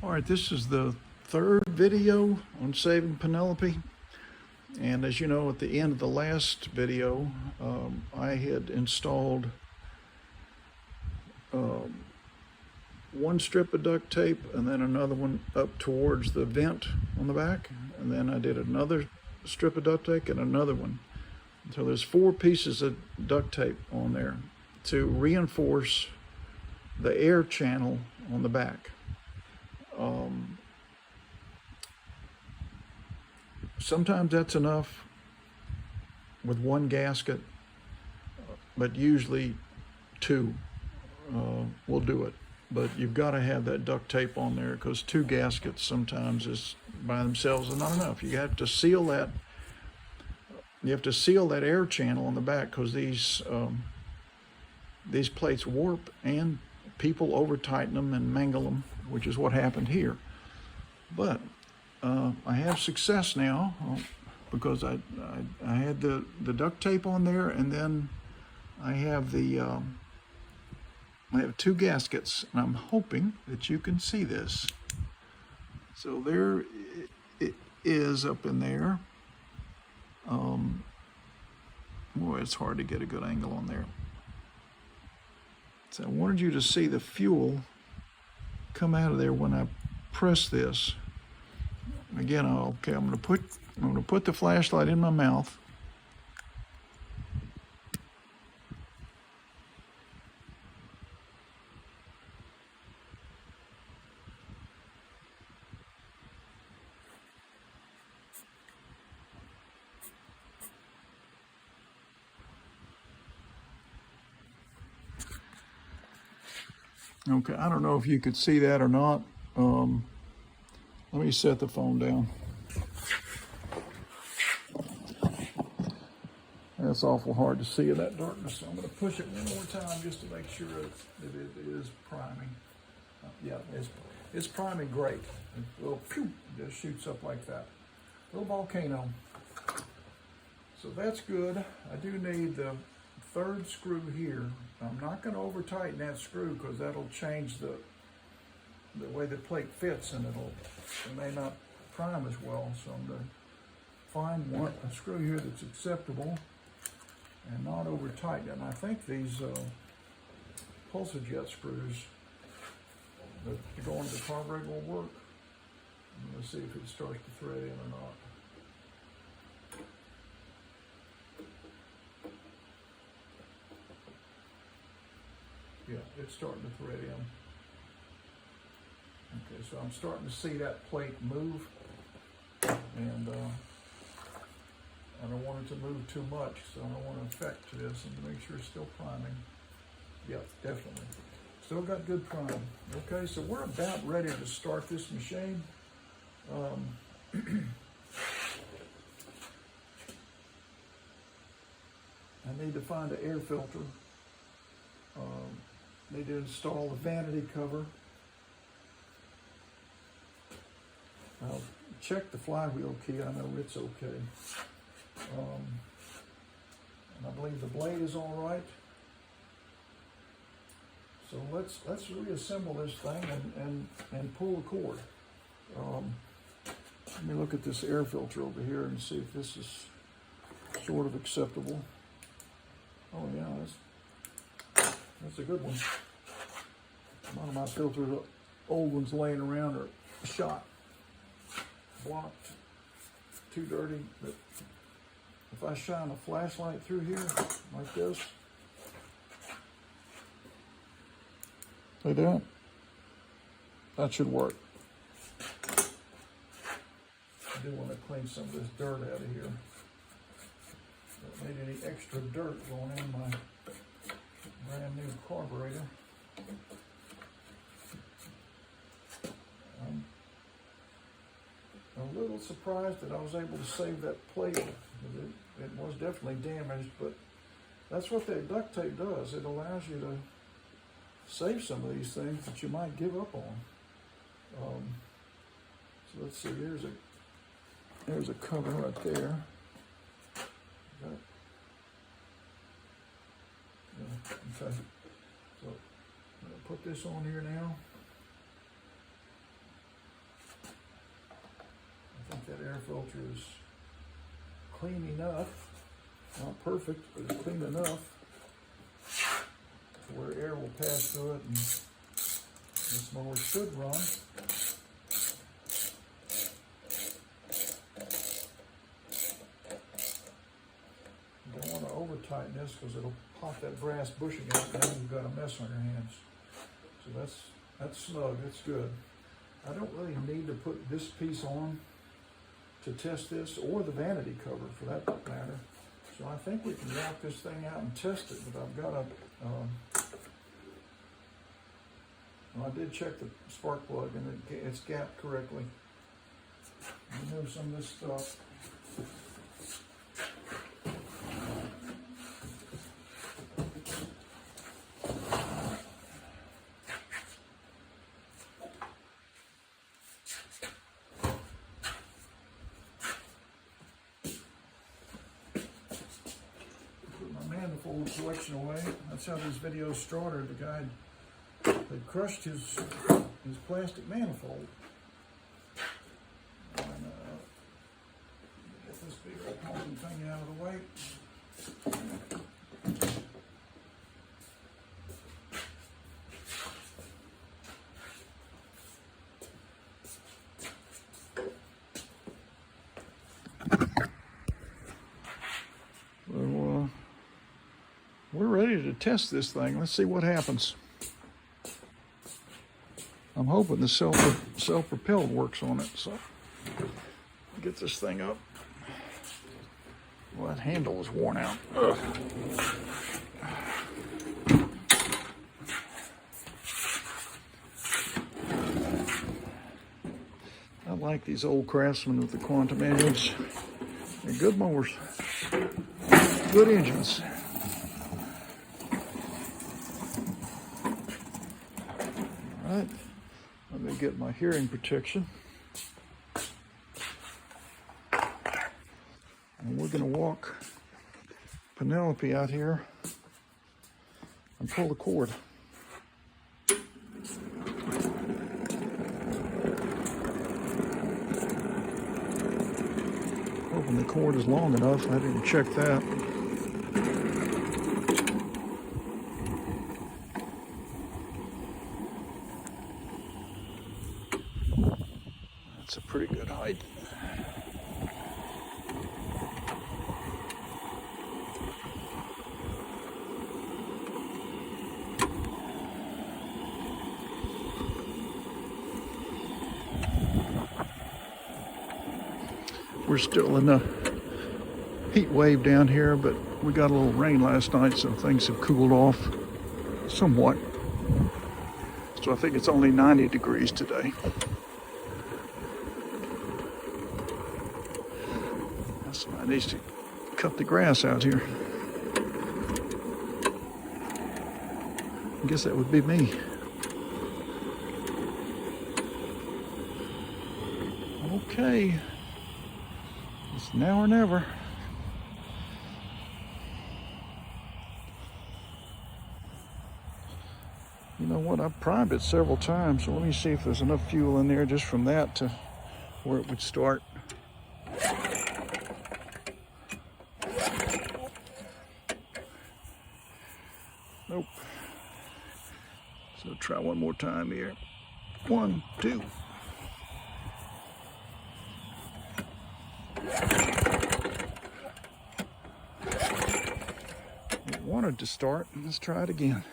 All right, this is the third video on saving Penelope. And as you know, at the end of the last video, I had installed one strip of duct tape and then another one up towards the vent on the back. And then I did another strip of duct tape and another one. So there's 4 pieces of duct tape on there to reinforce the air channel on the back. Sometimes that's enough with one gasket, but usually 2 will do it. But you've got to have that duct tape on there because 2 gaskets sometimes is by themselves is not enough. You have to seal that. You have to seal that air channel on the back because these plates warp and people over tighten them and mangle them, which is what happened here. But I have success now because I had the duct tape on there, and then I have I have 2 gaskets, and I'm hoping that you can see this. So there it is up in there. Boy, it's hard to get a good angle on there. So I wanted you to see the fuel come out of there when I press this. Again, okay, I'm going to put the flashlight in my mouth. Okay, I don't know if you could see that or not. Let me set the phone down. That's awful hard to see in that darkness, so I'm going to push it one more time just to make sure that it is priming. Yeah, it's priming great. A little pew, just shoots up like that. A little volcano. So that's good. I do need the 3rd screw here. I'm not going to over tighten that screw because that'll change the way the plate fits, and it may not prime as well. So I'm going to find a screw here that's acceptable and not over tight. And I think these pulsar jet screws that go into the carburetor will work. I'm going to see if it starts to thread in or not. Yeah, it's starting to thread in. Okay, so I'm starting to see that plate move, and I don't want it to move too much, so I don't want to affect this, and to make sure it's still priming. Yeah, definitely. Still got good prime. Okay, so we're about ready to start this machine. I need to find an air filter. Need to install the vanity cover. I'll check the flywheel key. I know it's okay. And I believe the blade is all right. So let's reassemble this thing and pull the cord. Let me look at this air filter over here and see if this is sort of acceptable. Oh yeah, that's a good one. One of my filters, old ones laying around, are shot, blocked, too dirty. But if I shine a flashlight through here like this, like that, that should work. I do want to clean some of this dirt out of here. Don't need any extra dirt going in my brand new carburetor. I'm a little surprised that I was able to save that plate. It was definitely damaged, but that's what that duct tape does. It allows you to save some of these things that you might give up on. So let's see, there's a cover right there. Yeah, okay. So I'm going to put this on here now. filter is clean enough. Not perfect, but it's clean enough to where air will pass through it and this mower should run. You don't want to over tighten this because it'll pop that brass bushing out and then you've got a mess on your hands. So that's snug, it's good. I don't really need to put this piece on to test this, or the vanity cover for that matter. So I think we can knock this thing out and test it, but I've got a, well, I did check the spark plug and it's gapped correctly. Remove some of this stuff. Manifold collection away. That's how these videos started. The guy had crushed his plastic manifold. And, get this big old honking thing out of the way. We're ready to test this thing. Let's see what happens. I'm hoping the self-propelled works on it. So get this thing up. Well, that handle is worn out. Ugh. I like these old Craftsman with the quantum engines. They're good mowers, good engines. Right, let me get my hearing protection. And we're going to walk Penelope out here and pull the cord. Hoping the cord is long enough. I didn't check that. That's a pretty good height. We're still in a heat wave down here, but we got a little rain last night, so things have cooled off somewhat. So I think it's only 90 degrees today. Somebody needs to cut the grass out here. I guess that would be me. Okay. It's now or never. You know what? I've primed it several times, so let me see if there's enough fuel in there just from that to where it would start. Nope. So try one more time here. 1, 2. It wanted to start. Let's try it again.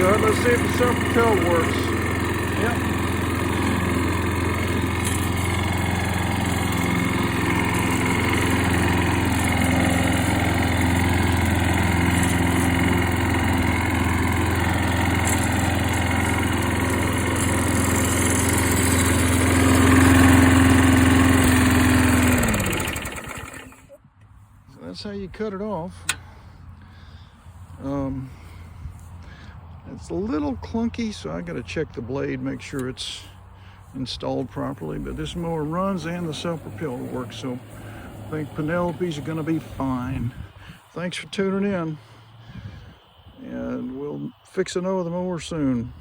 good. Let's see if the self-propelled works. Yep. That's how you cut it off. It's a little clunky, so I got to check the blade, make sure it's installed properly. But this mower runs and the self-propelled works, so I think Penelope's are going to be fine. Thanks for tuning in, and we'll fix another mower soon.